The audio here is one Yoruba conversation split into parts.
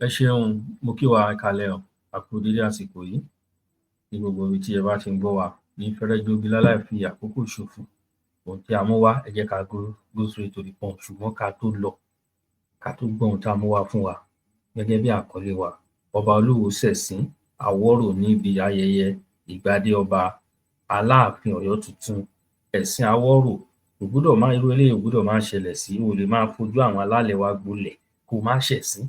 Ẹ ṣeun, mo kí wa kalẹ̀ o, a kú dédé àsìkò yìí ní gbogbo ibi tí ẹ bá ti ń gbọ́ wa ní fẹ́rẹ́ jogi láláì fi àkókò ṣòfò. Ohun tí a mú wá ẹ jẹ́ ká go straight to the point, ṣùgbọ́n ká tó lọ, ká tó gbọ́ ohun tí a mú wá fún wa gẹ́gẹ́ bí àkọlé wa. Ọba Oluwo Sesin Aworo níbi ayẹyẹ Igbade ọba Alaafin Ọ̀yọ́ tuntun. Ẹ̀sìn Aworo kò gbúdọ̀ máa irú eléyìí ò gbúdọ̀ máa ṣẹlẹ̀ sí, o lè máa fojú àwọn alálẹ̀ wa gbolẹ̀ kó má ṣẹ̀sín.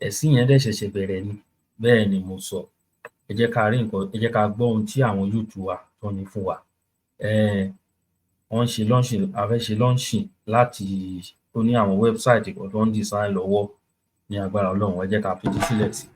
Ẹ̀sìn yẹn dẹ̀ ṣẹ̀ṣẹ̀ bẹ̀rẹ̀ ni, bẹ́ẹ̀ ni mo sọ. Ẹ jẹ́ ká rí nǹkan, ẹ jẹ́ ká gbọ́ ohun tí àwọn youth wa tán ní fún wa. Wọ́n ṣe launching, a fẹ́ ṣe launching láti ó ní àwọn wẹ́bsáìtì kan tó ń design lọ́wọ́ ní agbára Ọlọ́run. Ẹ jẹ́ ká fetí sílẹ̀ sí.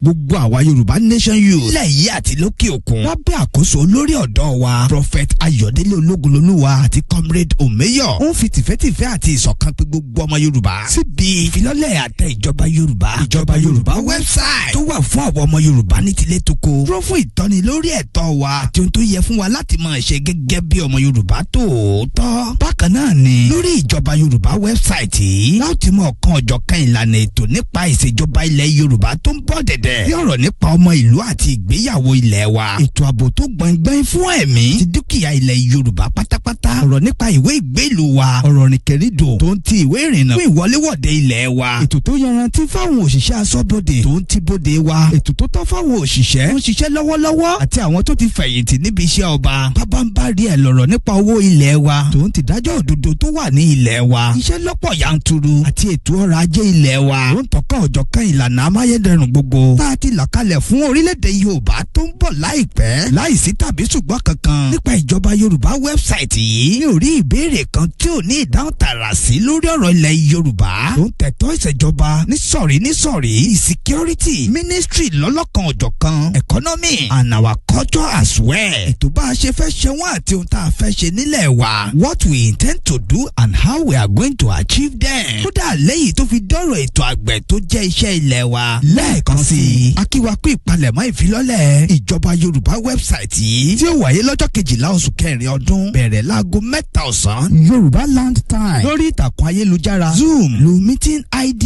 Gbogbo àwa Yorùbá Nation Youth ilẹ̀ yìí àti lókè òkun lábẹ́ àkóso olórí ọ̀dọ́ wa Prophet Ayọ̀délé Ológunlolúwa àti Comrade Omeyo ń fi tìfẹ́tìfẹ́ àti ìṣọ̀kan pé gbogbo ọmọ Yorùbá síbi ìfilọ́lẹ̀ àtẹ ìjọba Yorùbá website tó wà fún àwọn ọmọ Yorùbá ní tilé toko dúró fún ìtọ́ni lórí ẹ̀tọ́ wa àti ohun tó yẹ fún wa láti máa ṣe gẹ́gẹ́ bí ọmọ Yorùbá tòótọ́. Bákan náà ni lórí ìjọba Yorùbá website yìí láti mọ ọ̀kan ọ̀jọ̀kan ìlànà ètò nípa ìṣèjọba ilẹ̀ Yorùbá tó ń bọ̀ dẹ̀dẹ̀ bí ọ̀rọ̀ nípa ọmọ ìlú àti ìgbéyàwó ilẹ̀ wa, ètò ààbò tó gbọ̀ngbọ̀n fún ẹ̀mí ti dúkìá ilẹ̀ Yorùbá pátápátá, ọ̀rọ̀ nípa ìwé ìgbélùú wa, ọ̀rọ̀ nìkẹ́rìdò tó ń ti ìwé ìrìnnà fún ìwọléwọ̀de ilẹ̀ wa, ètò tó yanrantí fáwọn òṣìṣẹ́ aṣọ́bodè tó ń ti bóde wa, ètò tó tọ́ fáwọn òṣìṣẹ́ tó ń ṣiṣẹ́ lọ́wọ́lọ́wọ́ àti àwọn tó ti fẹ̀yìntì níbi iṣẹ́ ọba. Bábánbárí ẹ̀ lọ̀rọ̀ nípa owó ilẹ̀ wa tó ń ti dájọ́ òdodo tó wà ní ilẹ̀ wa, iṣẹ́ lọ́pọ̀ yanturu àti ètò ọrọ̀ ajé ilẹ̀ wa tó ń tọ́ka ọ̀jọ̀kan ìlànà amáyédẹrùn gbogbo tá a ti là kalẹ̀ fún orílẹ̀-èdè Yorùbá tó ń bọ̀ láìpẹ́ láìsí tàbí ṣùgbọ́n kankan. Nípa ìjọba Yorùbá wẹ́bsáìtì yìí ní orí ìbéèrè kan tí ò ní ìdáhùn tààrà sí lórí ọ̀rọ̀ ilẹ̀ Yorùbá tó ń tẹ̀tọ́ ìṣèjọba nísọ̀rí security ministry lọ́lọ́kan ọ̀jọ̀kan economy and our culture as well. Ètò bá a ṣe fẹ́ ṣe wọ́n àti ohun tá a fẹ́ ṣe nílẹ̀ wa, what we intend to do and how we are going to achieve them. Kódà lẹ́yìn tó fi dọ́rọ̀ ètò àgbẹ̀ tó jẹ́ iṣẹ́ ilẹ̀ wa lẹ́ẹ̀kan sí i. Akíwakú ìpalẹ̀mọ́ ìfilọ́lẹ̀ ìjọba Yorùbá wẹ́bsáìtì yìí tí ó wáyé lọ́jọ́ 12 oṣù kẹrin ọdún bẹ̀rẹ̀ láago 3 ọ̀sán Yorùbá Land Time lórí ìtàkùn ayélujára Zoom lu meeting ID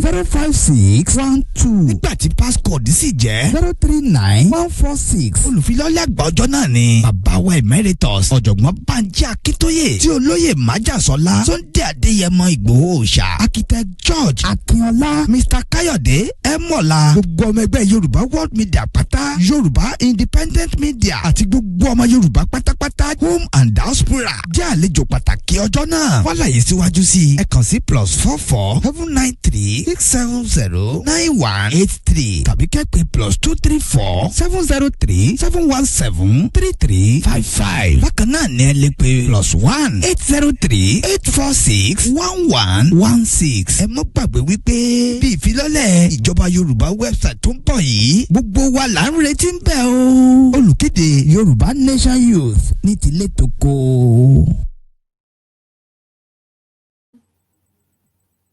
880-623-05612 nígbà tí passcode sì jẹ́ 039146. Olùfilọ́lẹ̀ àgbà ọjọ́ náà ni Babawa Emeritus Ọ̀jọ̀gbọ́n Bánjí Akíntóyè tí olóyè Májàsọ́lá Sunday Adéyẹmọ Ìgbòho Òòṣà Architect George Akínọlá Mr. Káyọ̀dé Ẹ̀mọ́lá, gbogbo ọmọ ẹgbẹ́ Yorùbá World Media pátá, Yorùbá Independent Media àti gbogbo ọmọ Yorùbá pátápátá home and diaspora jẹ́ àlejò pàtàkì ọjọ́ náà. Fọ́láyé síwájú sí ẹ kàn sí +44 793 670 9183 tàbí kẹ́pẹ́ +234 703 717 3355. Bákan náà ni ẹ lè pè +1 803 846 1116. Ẹ mọ́ gbàgbé wípé bí ìfilọ́lẹ̀ ìjọba Yorùbá website tó ń bọ̀ yìí gbogbo wa là ń retí ń bẹ̀ o. Olùkéde Yorùbá Nation Youth ní tilé toko.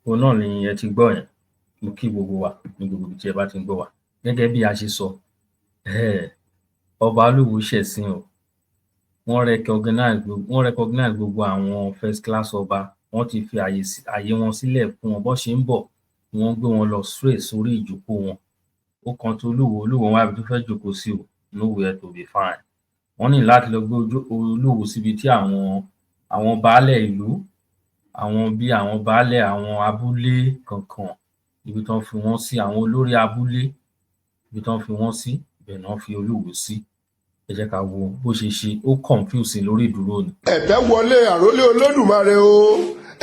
Òun náà ni ẹ ti gbọ́ yẹn. Mo kí gbogbo wa ní gbogbo ibi tí ẹ bá ti ń gbọ́ wa. Gẹ́gẹ́ bí a ṣe sọ, Ọba Oluwo Sesin o, wọ́n recognize gbogbo àwọn first class ọba. Wọ́n ti fi àyè wọn sílẹ̀ fún wọn bó ṣe ń bọ̀. Wọ́n gbé wọn lọ straight sórí ìjókòó wọn. Ó kan tó Olúwo wá ibi tó fẹ́ jókòó sí o, nowhere to be found. Wọ́n ní láti lọ gbé Olúwo síbi tí àwọn baálẹ̀ ìlú, àwọn baálẹ̀ àwọn abúlé kankan, ibi tán fi wọ́n sí, àwọn olórí abúlé, ibi tán fi wọ́n sí, ibẹ̀ náà fi Olúwo sí. Ẹ jẹ́ ká wo bó ṣe ṣe, ó confusing lórí ìdúró ni. Ẹ̀tẹ́ wọlé àrólé Olódùmarè o,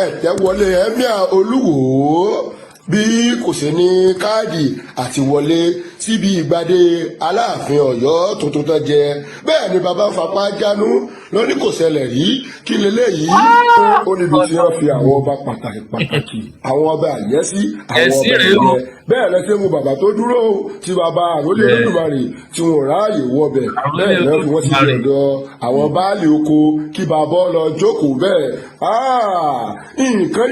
ẹ̀tẹ́ wọlé Emir Olúwo bí kò ṣe ní káàdì àti wọlé síbi ìgbàdé Aláàfin Ọ̀yọ́ tuntun tó jẹ. Bẹ́ẹ̀ ni bàbá fapá jánu ló ní kò ṣẹlẹ̀ rí kí leléyìí ó níbi tí wọ́n fi àwọn ọba pàtàkì àwọn ọba àyẹ́sí àwọn ọba ẹ̀yẹ. Bẹ́ẹ̀ lẹ́sẹ̀ mú bàbá tó dúró tí bàbá àrólé Olódùmarè tí wọn ráàyè wọbẹ̀. Bẹ́ẹ̀ náà fi wọ́n ti fi ọ̀dọ̀ àwọn baálé oko kí bàbá lọ jókòó bẹ́ẹ̀. Nǹkan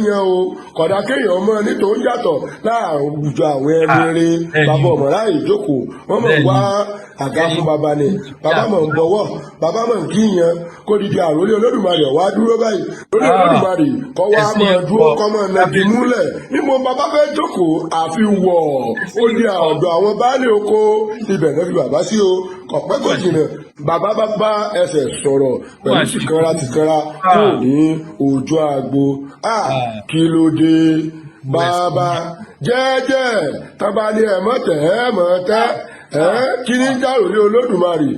yẹn o kódà kéèyàn mọ̀ nítorí yàtọ̀ láàrújọ àwọn ẹni rí bàbá ọmọ láì jókòó wọ́n mọ̀ wá àga fún bàbá ni bàbá mọ̀ ń bọ̀wọ̀ bàbá mọ̀ ń kíyàn kó dìde àròlé olódùmarè wá dúró báyìí lórí olódùmarè kọ́ wá mọ̀ dúró kọ́ mọ̀ nàbí múlẹ̀ níbo bàbá fẹ́ jókòó àfi wọ̀ ó di ọ̀dọ̀ àwọn baálé oko ibẹ̀ náà fi bàbá sí o kọ̀pẹ́ kò jìnnà bàbá bá bá ẹsẹ̀ sọ̀rọ̀ pẹ̀lú tìkanra kò ní ojú àgbo kí ló dé bàbá jẹ́jẹ́ tábà ní ẹ̀mọ́tẹ́ kí ní dàrú ní olódùmarè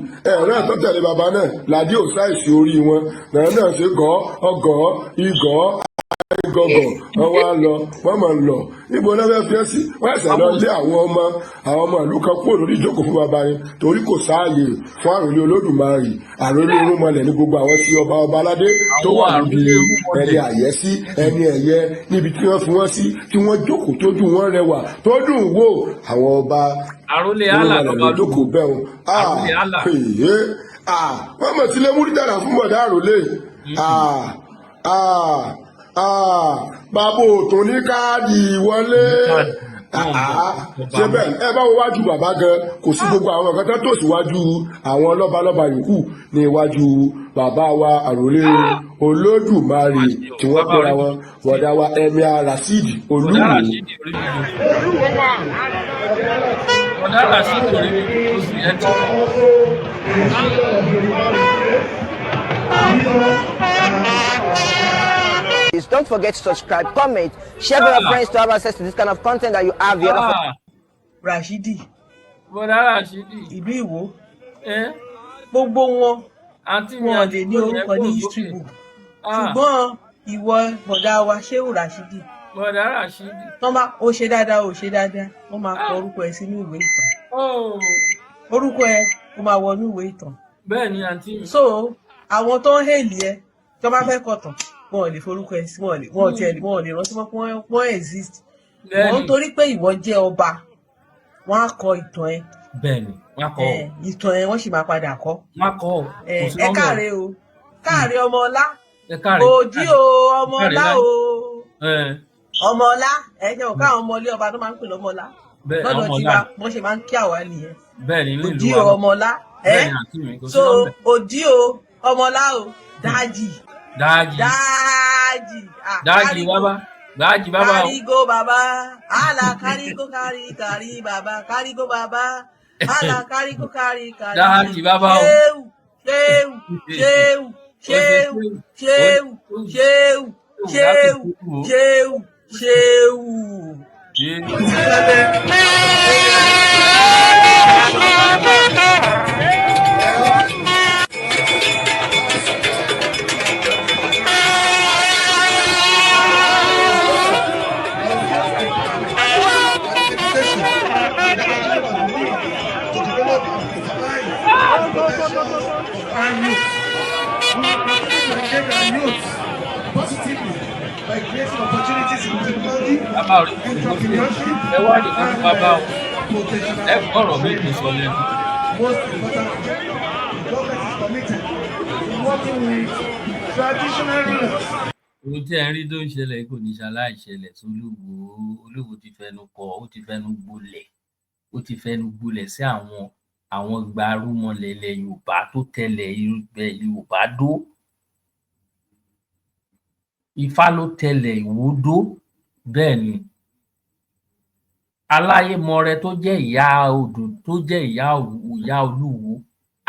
náà tó tẹ̀lé bàbá náà ládé ò sáìsì orí wọn náà ṣe gọ́ igọ̀ gọ̀gọ̀ wọ́n wá lọ wọ́n máa ń lọ níbo náà fẹ́ fi ẹ́ sí wọ́n ẹ̀sẹ̀ lọ lé àwọn ọmọ ìlú kan kúrò lórí ìjókòó fún bàbá yẹn torí kò sáàyè fún àròlé olódùmarè àròlé irúnmọlẹ̀ ní gbogbo àwọn tí ọba aládé tó wà níbi ẹni àyẹ́sí ẹni ẹ̀yẹ níbi tí wọ́n fi wọ́n sí tí wọ́n jókòó tójú wọn rẹwà tó dùn wò àwọn ọba irúnmọlẹ̀ ló jókòó bẹ́ẹ̀ wọ́n mọ̀ sílé múrídàrà fún bọ̀dá àròlé bàbá òtún ní káàdì ìwọlé ṣe bẹ́ẹ̀ ẹ bá wo wájú bàbá gan kò sí gbogbo àwọn nǹkan tó tò síwájú àwọn lọ́balọ́ba yòókù ní iwájú bàbá wa àròlé olódùmarè tí wọ́n pera wọn bọ̀dá wa Emir Rasheed Oluwo. Please don't forget to subscribe, comment, share with your friends to have access to this kind of content that you have here. Rashidi. Bọ̀dá Rashidi. Ìlú Ìwó. Gbogbo wọn. Wọn lè ní orúkọ ní history book. Ṣùgbọ́n ìwọ bọ̀dá wa Shehu Rashidi. Bọ̀dá Rashidi. Tọ́ bá o ṣe dáadáa o ṣe dáadáa, wọ́n máa kọ orúkọ ẹ sínú ìwé ìtàn. Orúkọ ẹ ó máa wọnú ìwé ìtàn. Bẹ́ẹ̀ ni àǹtí mi. So àwọn tó ń hèlì ẹ tó bá fẹ́ kọ̀tàn wọn ò lè forúkọ ẹ sí wọn ò lè rántí mọ́ wọ́n exist. Wọ́n torí pé ìwọ jẹ́ ọba wọ́n á kọ ìtàn ẹ. Bẹ́ẹ̀ni wọ́n á kọ ìtàn ẹ wọ́n sì máa padà kọ. Wọ́n á kọ ẹ káre o káre ọmọ ọlá òdì o ọmọ ọlá o ọmọ ọlá ẹ jẹ́ òkà àwọn ọmọ ilé ọba tó máa ń pè lọ́mọ ọlá lọ́dọ̀ tí wọ́n ṣe máa ń kí àwa nìyẹn. Òdì o ọmọ ọlá so òdì o ọmọ ọlá o dájì baba karigo baba ala karigo kari baba karigo baba ala karigo kari dájì baba o positively by creating opportunities in technology, entrepreneurship, most importantly, the government is committed to working with traditional rulers. Ohun tí ẹ ń rí tó ń ṣẹlẹ̀ kò ní ṣaláì ṣẹlẹ̀ Olúwo ti fẹnu kò, ó ti fẹnu gbolẹ̀ sí àwọn gbarúmọlẹ̀ ilẹ̀ Yorùbá tó tẹ̀lẹ̀ Yorùbá dó. Ifá ló tẹ̀lẹ̀ Ìwó dó bẹ́ẹ̀ ni. Aláyémọrẹ tó jẹ́ ìyá odò tó jẹ́ ìyá Olúwo,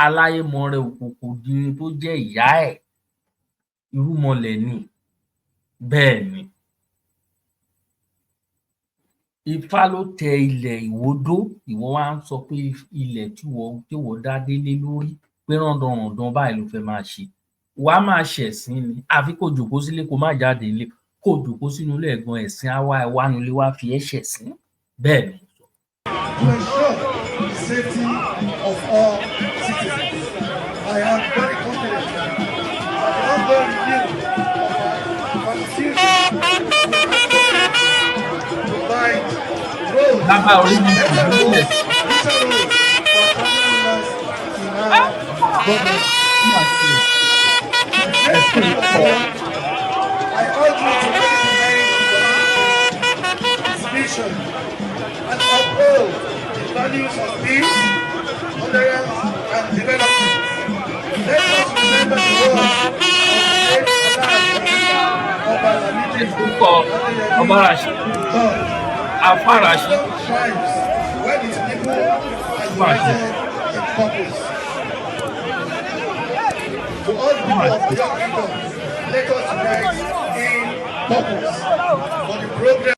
Aláyémọrẹ Òkòkòdire tó jẹ́ ìyá ẹ̀, irúmọlẹ̀ ni bẹ́ẹ̀ ni. Ifá ló tẹ ilẹ̀ Ìwó dó, ìwọ wá ń sọ pé ilẹ̀ tí wọ́n dá délé lórí pé rándanràndan báyìí ló fẹ́ máa ṣe. Wàá máa ṣẹ̀sín ni àfi kó jòkó sílé kó má jáde ilé kó jòkó sínú ilé ẹ̀gbọ́n ẹ̀sìn àwa ẹ̀wánulé wá fi ẹ́ ṣẹ̀sín bẹ́ẹ̀ ni. To ensure the safety of all citizens, I am very confident that the ongoing review of our constitution will provide roads, rules for governors in our government. I urge you to recognize this vision and uphold values of peace, tolerance, and development. Let us remember the words of the late Alaafin Ọba Rashidi, Alfa Rashidi. Wisdom shines when its people are united in purpose. To all the people of the young kingdom, let us unite in purpose for the progress.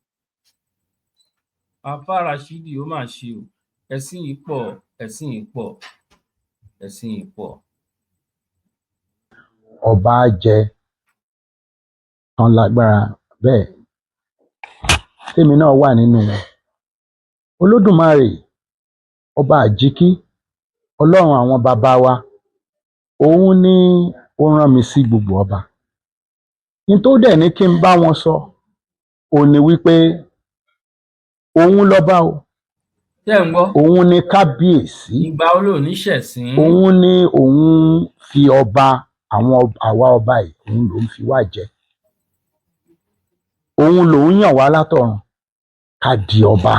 Alfa Rashidi ó mà ṣe o, ẹ̀sìn yìí pọ̀, ẹ̀sìn yìí pọ̀, ẹ̀sìn yìí pọ̀. Ọba jẹ tán lágbára bẹ́ẹ̀ tèmi náà wà nínú wọn. Olódùmarè ọba àjíkí ọlọ́run àwọn bàbá wa òun ni ó rán mi sí gbogbo ọba. Ní tó dẹ̀ ní kí n bá wọn sọ òun ni wípé òun lọ́ba o. Ṣé ń gbọ́? Òun ni kábíyèsí. Ìgbà wo ló ní ṣẹ̀sín? Òun ni òun fi ọba àwa ọba yìí òun lòun fi wá jẹ. Òun lòun yàn wá látọ̀run ká di ọba.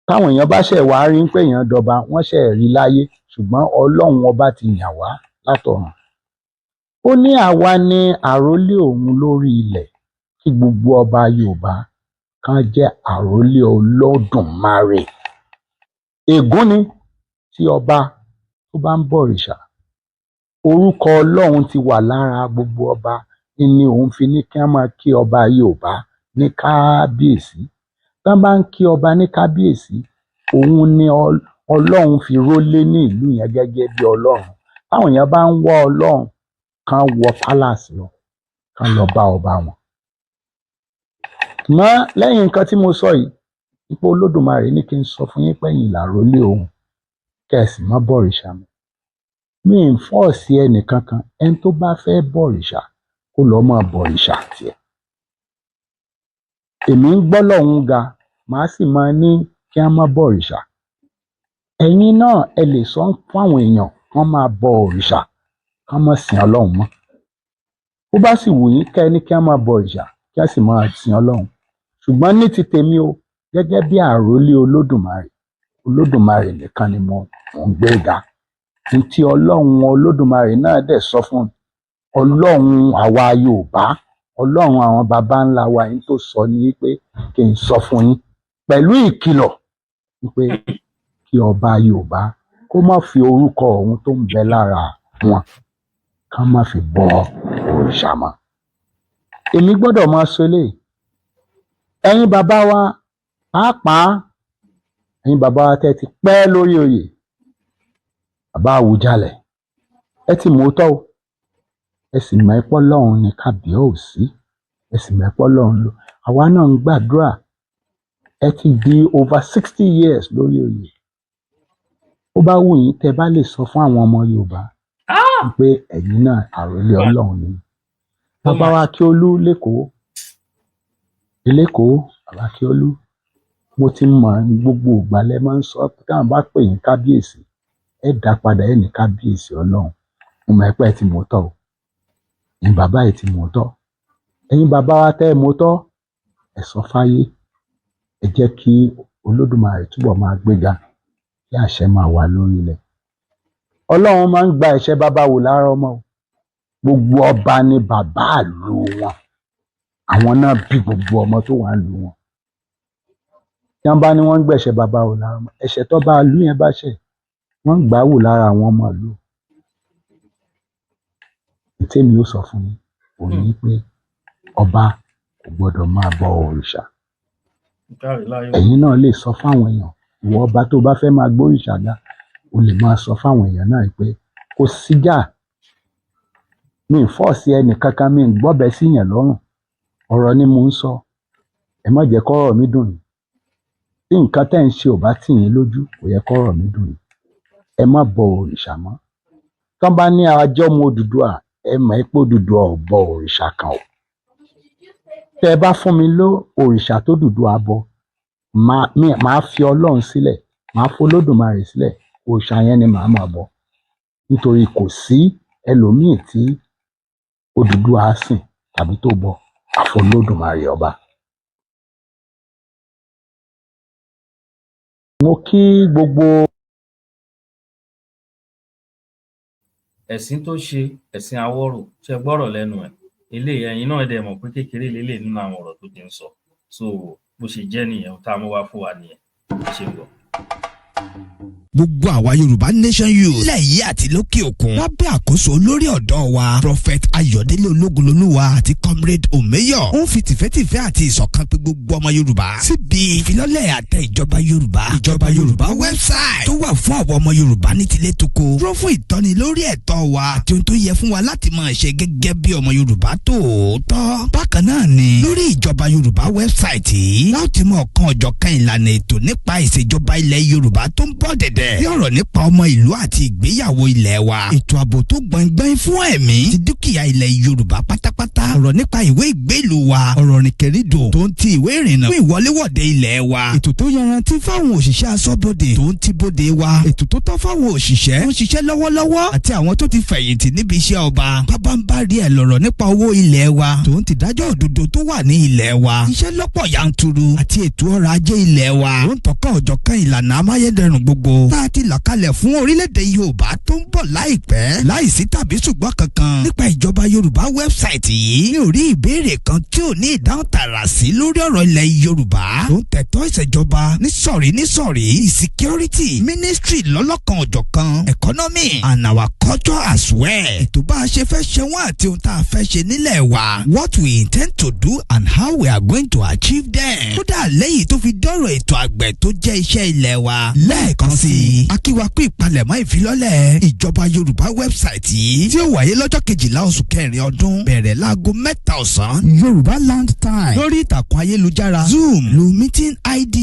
Táwọn èèyàn bá ṣẹ̀ wá rí pé èèyàn dọba wọ́n ṣẹ̀ rí láyé ṣùgbọ́n ọlọ́run ọba ti yàn wá látọ̀run. Ó ní àwa ni àrólé òun lórí ilẹ̀ kí gbogbo ọba Yorùbá kan jẹ́ àrólé Olódùmarè. Ègún ni tí ọba tó bá ń bọ̀rìṣà. Orúkọ ọlọ́run ti wà lára gbogbo ọba ni òun fi ní kí wọ́n máa kí ọba Yorùbá ní kábíyèsí. Tí wọ́n bá ń kí ọba ní kábíyèsí òun ni ọlọ́run fi rólé ní ìlú yẹn gẹ́gẹ́ bí ọlọ́run. Táwọn èèyàn bá ń wá ọlọ́run kan wọ palace lọ kan lọ bá ọba wọn. Ṣùgbọ́n lẹ́yìn nǹkan tí mo sọ yìí ipò Olódùmarè ní kí n sọ fún yín pẹ́yìn làrólé òun kẹ̀sì má bọ̀rìṣà mọ́. Mi ń fọ́ọ̀sì ẹnì kankan ẹni tó bá fẹ́ bọ̀rìṣà kó lọ́ọ́ máa bọ̀rìṣà tiẹ̀. Èmi ń gbọ́ lọ́hùn ga màá sì máa ní kí wọ́n má bọ̀rìṣà. Ẹ̀yin náà ẹ lè sọ fún àwọn èèyàn wọ́n máa bọ òrìṣà kán má sìn ọlọ́run mọ́. Bó bá sì wù yín kẹ́ ní kí wọ́n má bọ̀rìṣà kí wọ́n sì máa sìn ọlọ́run. Ṣùgbọ́n ní ti tèmi o gẹ́gẹ́ bí àrólé Olódùmarè nìkan ni mo ń gbé ga. Ní tí ọlọ́run Olódùmarè náà dẹ̀ sọ fún ọlọ́run àwa Yorùbá ọlọ́run àwọn baba ńlá wa yín tó sọ ní wípé kí n sọ fún yín pẹ̀lú ìkìlọ̀ wípé kí ọba Yorùbá kó má fi orúkọ òun tó ń bẹ lára wọn ká má fi bọ òrìṣà mọ́. Èmi gbọ́dọ̀ máa sọ eléyìí. Ẹ̀yin bàbá wa pàápàá ẹ̀yin bàbá wa tẹ́ ti pẹ́ lórí oyè bàbá Àwùjalẹ̀ ẹ ti mọ̀ọ́tọ́ o. Ẹ sì mọ̀ ẹ́pọ́ lọ́run ní kábíyèsí ẹ sì mọ̀ ẹ́pọ́ lọ́run lò. Àwa náà ń gbàdúrà ẹ ti di over 60 years lórí oyè. Ó bá wù yín tẹ́ bá lè sọ fún àwọn ọmọ Yorùbá pé ẹ̀yin náà àrólé ọlọ́run ni. Bàbá wa Akíolú lẹ́kọ̀ọ́ bàbá Akíolú mo ti mọ̀ gbogbo ìgbà lẹ máa ń sọ pé táwọn bá pè yín kábíyèsí ẹ dá padà ẹ ní kábíyèsí ọlọ́run. Mo mọ̀ ẹ́pẹ́ ti mọ̀ọ́tọ́ o. Ẹ̀yin bàbá yìí ti mọ̀ọ́tọ́. Ẹ̀yin bàbá wa tẹ́ ẹ mọ̀ọ́tọ́ ẹ sọ fáyé ẹ jẹ́ kí Olódùmarè túbọ̀ máa gbéga kí àṣẹ máa wà lórí ilẹ̀. Ọlọ́run máa ń gba ẹ̀ṣẹ̀ bàbá wò lára ọmọ o. Gbogbo ọba ni bàbá ìlú wọn. Àwọn náà bí gbogbo ọmọ tó wà nílùú wọn. Tí wọ́n bá ní wọ́n ń gbẹ̀ṣẹ̀ bàbá wò lára ọmọ ẹ̀ṣẹ̀ tó bá ìlú yẹn bá ṣẹ̀ wọ́n ń gbà wò lára àwọn ọmọ ìlú. Tèmi ó sọ fún yín òun ní pé ọba kò gbọdọ̀ máa bọ òrìṣà. Ẹ̀yin náà lè sọ fáwọn èèyàn ìwọ ọba tó bá fẹ́ máa gbóríṣà ga o lè máa sọ fáwọn èèyàn náà pé kò síjà. Mi ń fọ́ọ̀sì ẹnì kankan mi ń gbọ́bẹ sí yẹn lọ́rùn. Ọ̀rọ̀ ni mo ń sọ. Ẹ má jẹ́ kọ́rọ̀ mi dùn yín. Tí nǹkan tẹ́ ń ṣe ò bá tì yín lójú kò yẹ kọ́rọ̀ mi dùn yín. Ẹ má bọ òrìṣà mọ́. Tán bá ní ajọ́ ọmọ Odùduwà ẹ mọ̀ pé Odùduwà ò bọ òrìṣà kan o. Tẹ́ ẹ bá fún mi ló òrìṣà tó Odùduwà bọ màá fi ọlọ́run sílẹ̀ màá fi Olódùmarè sílẹ̀ òrìṣà yẹn ni màá máa bọ. Nítorí kò sí ẹlòmíì tí Odùduwà sìn tàbí tó bọ àfi Olódùmarè ọba. mo kí gbogbo. ẹ̀sìn tó ṣe ẹ̀sìn Aworo ṣe gbọ́rọ̀ lẹ́nu ẹ̀ eléyìí ẹ̀yin náà dẹ̀ mọ̀ pé kékeré lélẹ̀ nínú àwọn ọ̀rọ̀ tó ti ń sọ so bó ṣe jẹ́ nìyẹn tá a mú wá fún wa nìyẹn ṣe gbọ́. gbogbo àwa Yorùbá Nation Youth lẹ́yìn àti lókè òkun lábẹ́ àkóso olórí ọ̀dọ́ wa Prophet Ayọ̀délé Ológunlolúwa àti Comrade Omeyo ń fi tìfẹ́tìfẹ́ àti ìṣọ̀kan pé gbogbo ọmọ Yorùbá síbi ìfilọ́lẹ̀ àtẹ ìjọba Yorùbá website tó wà fún àwọn ọmọ Yorùbá ní tilé toko rọ́ fún ìtọ́ni lórí ẹ̀tọ́ wa àti ohun tó yẹ fún wa láti máa ṣe gẹ́gẹ́ bí ọmọ Yorùbá tòótọ́. bákan náà ni lórí ìjọba Yorùbá website yìí láti mọ ọ̀kan ọ̀jọ̀kan ìlànà ètò nípa ìṣèjọba ilẹ̀ Yorùbá tó ń bọ̀ dẹ̀dẹ̀ bí ọ̀rọ̀ nípa ọmọ ìlú àti ìgbéyàwó ilẹ̀ wa ètò ààbò tó gbọ̀ngbọ̀n fún ẹ̀mí ti dúkìá ilẹ̀ Yorùbá pátápátá ọ̀rọ̀ nípa ìwé ìgbélùú wa ọ̀rọ̀ rìnkèrindò tó ń ti ìwé ìrìnnà fún ìwọléwọ̀de ilẹ̀ wa ètò tó yanrantí fáwọn òṣìṣẹ́ aṣọ́bodè tó ń ti bóde wa ètò tó tọ́ fáwọn òṣìṣẹ́ tó ń ṣiṣẹ́ lọ́wọ́lọ́wọ́ àti àwọn tó ti fẹ̀yìntì níbi iṣẹ́ ọba bábánbárí ẹ̀ lọ̀rọ̀ nípa owó ilẹ̀ wa tó ń ti dájọ́ òdodo tó wà ní ilẹ̀ wa iṣẹ́ lọ́pọ̀ yanturu àti ètò ọrọ̀ ajé ilẹ̀ wa tó ń tọ́kọ̀ ọ̀jọ̀kan ìlànà amáyédẹrùn gbogbo tá a ti là kalẹ̀ fún orílẹ̀-èdè Yorùbá tó ń bọ̀ láìpẹ́ láìsí tàbí ṣùgbọ́n kankan nípa ìjọba Yorùbá wẹ́bsáìtì yìí ní orí ìbéèrè kan tí ò ní ìdáhùn tààrà sí lórí ọ̀rọ̀ ilẹ̀ Yorùbá tó ń tẹ̀tọ́ ìṣèjọba nísọ̀rí security ministry lọ́lọ́kan òjọ̀kan economy and our culture as well ètò bá a ṣe fẹ́ ṣe wọ́n àti ohun tá a fẹ́ ṣe nílẹ̀ wa what we intend to do and how we are going to achieve them kódà lẹ́yìn tó fi dọ́rọ̀ ètò àgbẹ̀ tó jẹ́ iṣẹ́ ilẹ̀ wa lẹ́ẹ̀kan sí i akíwakú ìpalẹ̀mọ́ ìfilọ́lẹ̀ ìjọba Yorùbá wẹ́bsáìtì yìí tí ó wáyé lọ́jọ́ 12 oṣù kẹrin ọdún bẹ̀rẹ̀ láago 3 ọ̀sán Yorùbá Land Time lórí ìtàkùn ayélujára Zoom lu meeting ID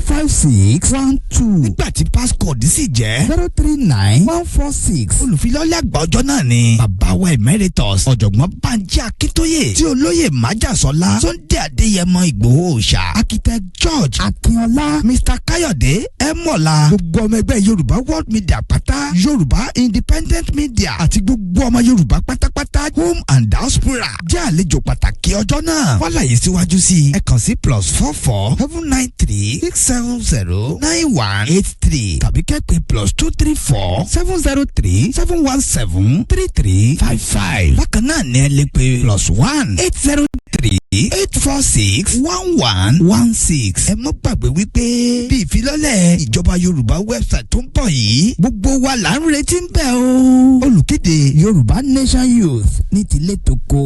880-623-05612 nígbà tí passcode sì jẹ́ 039146 olùfilọ́lẹ̀ àgbà ọjọ́ náà ni babawa emeritus ọ̀jọ̀gbọ́n Bánjí Akíntóyè tí olóyè Májàsọ́lá Sunday Adéyẹmọ Ìgbòho Òòṣà architect George Akínọlá Mr Káyọ̀dé Ẹ̀mọ́lá gbogbo ọmọ ẹgbẹ́ Yorùbá World Media pátá Yorùbá Independent Media àti gbogbo ọmọ Yorùbá pátápátá home and diaspora jẹ́ àlejò pàtàkì ọjọ́ náà wàlàyé síwájú sí ẹ kàn sí +44 793 670 9183 tàbí kẹ́pẹ́ +234 703 717 3355 bákan náà ní ẹ lè pè +1 803 846 1116 ẹ mọ́ gbàgbé wípé bí ìfilọ́lẹ̀ ìjọba Yorùbá website tó ń bọ̀ yìí gbogbo wa là ń retí ń bẹ̀ o olùkéde Yorùbá Nation Youth ní tilé toko.